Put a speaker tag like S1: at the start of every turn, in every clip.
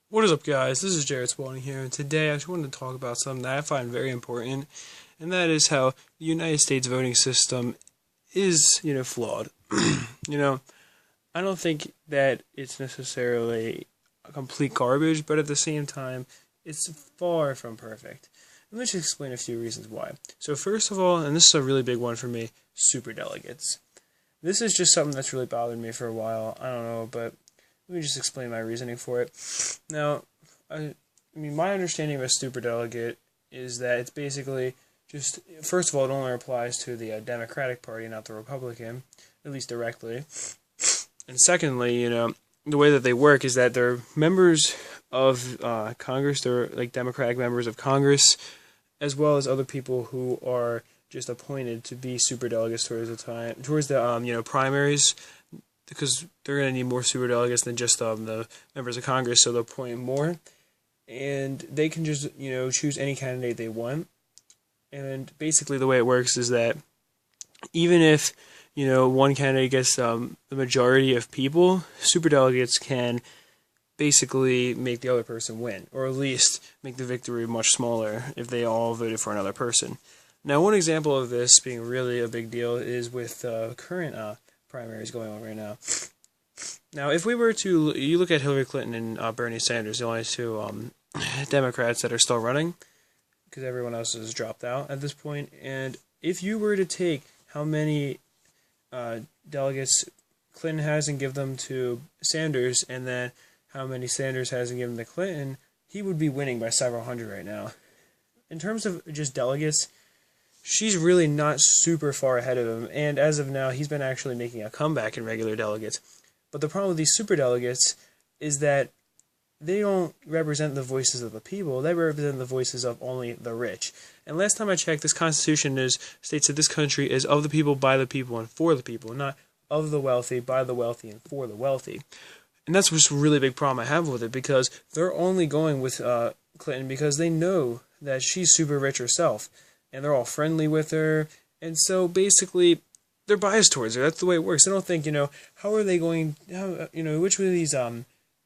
S1: What is up, guys? This is Jared Spalding here, and today I just wanted to talk about something that I find very important, and that is how the United States voting system is, flawed. you know, I don't think that it's necessarily a complete garbage, but at the same time, it's far from perfect. Let me just explain a few reasons why. So first of all, and this is a really big one for me, superdelegates. This is just something that's really bothered me for a while. I don't know, but let me just explain my reasoning for it. Now, my understanding of a superdelegate is that it's basically just, first of all, it only applies to the Democratic Party, not the Republican, at least directly. And secondly, the way that they work is that they're members of Congress, they're like Democratic members of Congress, as well as other people who are just appointed to be superdelegates towards the primaries, because they're going to need more superdelegates than just the members of Congress, so they'll appoint more. And they can just, choose any candidate they want. And basically the way it works is that even if, one candidate gets the majority of people, superdelegates can basically make the other person win, or at least make the victory much smaller if they all voted for another person. Now, one example of this being really a big deal is with current primaries going on right now. Now, if we were to, you look at Hillary Clinton and Bernie Sanders, the only two Democrats that are still running, because everyone else has dropped out at this point, and if you were to take how many delegates Clinton has and give them to Sanders, and then how many Sanders has and give them to Clinton, he would be winning by several hundred right now. In terms of just delegates, she's really not super far ahead of him, and as of now, he's been actually making a comeback in regular delegates. But the problem with these superdelegates is that they don't represent the voices of the people, they represent the voices of only the rich. And last time I checked, this Constitution states that this country is of the people, by the people, and for the people, not of the wealthy, by the wealthy, and for the wealthy. And that's just a really big problem I have with it, because they're only going with Clinton because they know that she's super rich herself, and they're all friendly with her, and so basically they're biased towards her. That's the way it works. They don't think, how are they going, which one of these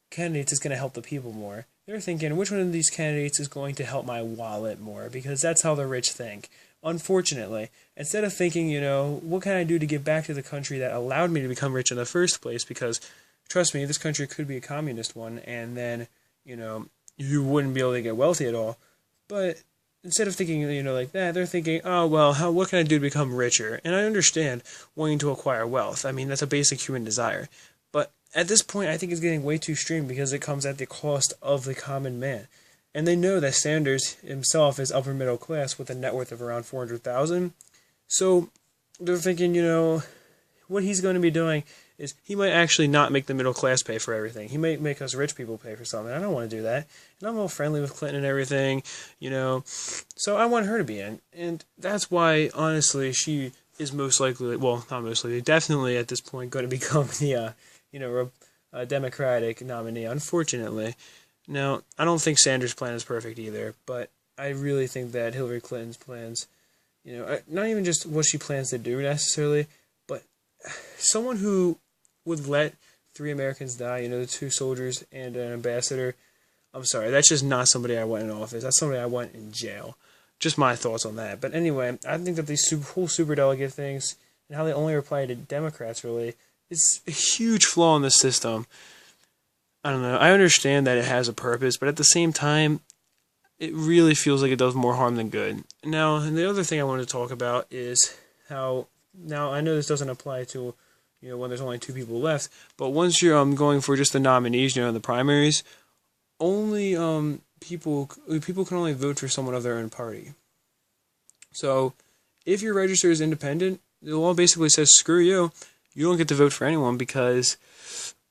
S1: candidates is going to help the people more? They're thinking, which one of these candidates is going to help my wallet more? Because that's how the rich think, unfortunately. Instead of thinking, what can I do to give back to the country that allowed me to become rich in the first place? Because, trust me, this country could be a communist one, and then, you wouldn't be able to get wealthy at all. But instead of thinking, like that, they're thinking, oh, well, what can I do to become richer? And I understand wanting to acquire wealth. I mean, that's a basic human desire. But at this point, I think it's getting way too extreme because it comes at the cost of the common man. And they know that Sanders himself is upper middle class with a net worth of around $400,000. So they're thinking, what he's going to be doing is he might actually not make the middle class pay for everything. He might make us rich people pay for something. I don't want to do that. And I'm all friendly with Clinton and everything, So I want her to be in. And that's why, honestly, she is most likely, well, not most likely, definitely at this point going to become the, Democratic nominee, unfortunately. Now, I don't think Sanders' plan is perfect either, but I really think that Hillary Clinton's plans, not even just what she plans to do necessarily, but someone who would let 3 Americans die, the 2 soldiers and an ambassador. I'm sorry, that's just not somebody I want in office. That's somebody I want in jail. Just my thoughts on that. But anyway, I think that these whole superdelegate things and how they only apply to Democrats really is a huge flaw in the system. I don't know. I understand that it has a purpose, but at the same time, it really feels like it does more harm than good. Now, and the other thing I wanted to talk about is how, now I know this doesn't apply to, when there's only 2 people left, but once you're going for just the nominees, in the primaries, only people can only vote for someone of their own party. So, if you're registered as independent, the law basically says, screw you. You don't get to vote for anyone because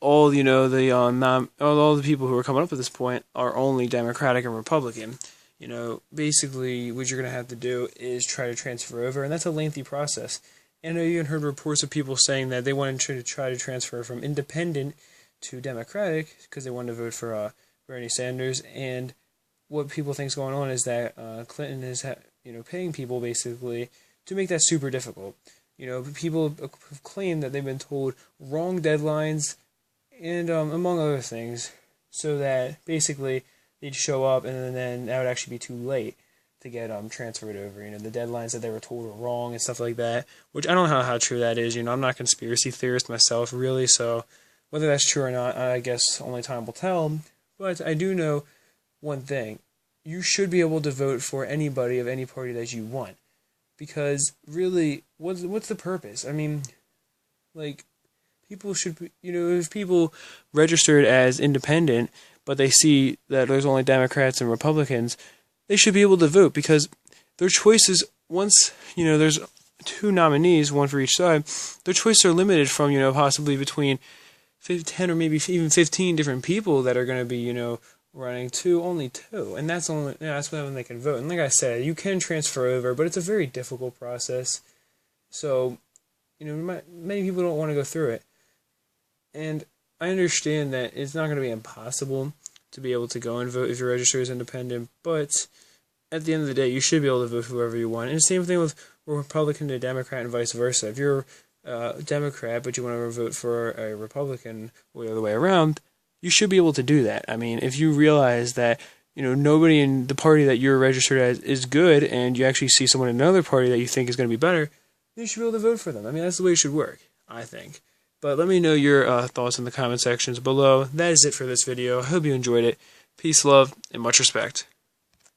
S1: all all the people who are coming up at this point are only Democratic and Republican. Basically what you're going to have to do is try to transfer over, and that's a lengthy process. And I even heard reports of people saying that they wanted to try to transfer from independent to Democratic because they wanted to vote for Bernie Sanders. And what people think is going on is that Clinton is paying people basically to make that super difficult. People have claimed that they've been told wrong deadlines, and among other things, so that basically they'd show up, and then that would actually be too late to get transferred over. The deadlines that they were told were wrong and stuff like that. Which I don't know how true that is. I'm not a conspiracy theorist myself, really. So whether that's true or not, I guess only time will tell. But I do know one thing: you should be able to vote for anybody of any party that you want, because really, what's the purpose? I mean, like, people should be, if people registered as independent, but they see that there's only Democrats and Republicans, they should be able to vote, because their choices, once, there's 2 nominees, one for each side, their choices are limited from, possibly between 10 or maybe even 15 different people that are going to be, running to only 2. And that's when they can vote. And like I said, you can transfer over, but it's a very difficult process. So, many people don't want to go through it. And I understand that it's not going to be impossible to be able to go and vote if you're registered as independent, but at the end of the day, you should be able to vote for whoever you want. And the same thing with Republican to Democrat and vice versa. If you're a Democrat but you want to vote for a Republican or the other way around, you should be able to do that. I mean, if you realize that nobody in the party that you're registered as is good, and you actually see someone in another party that you think is going to be better, you should be able to vote for them. I mean, that's the way it should work, I think. But let me know your thoughts in the comment sections below. That is it for this video. I hope you enjoyed it. Peace, love, and much respect.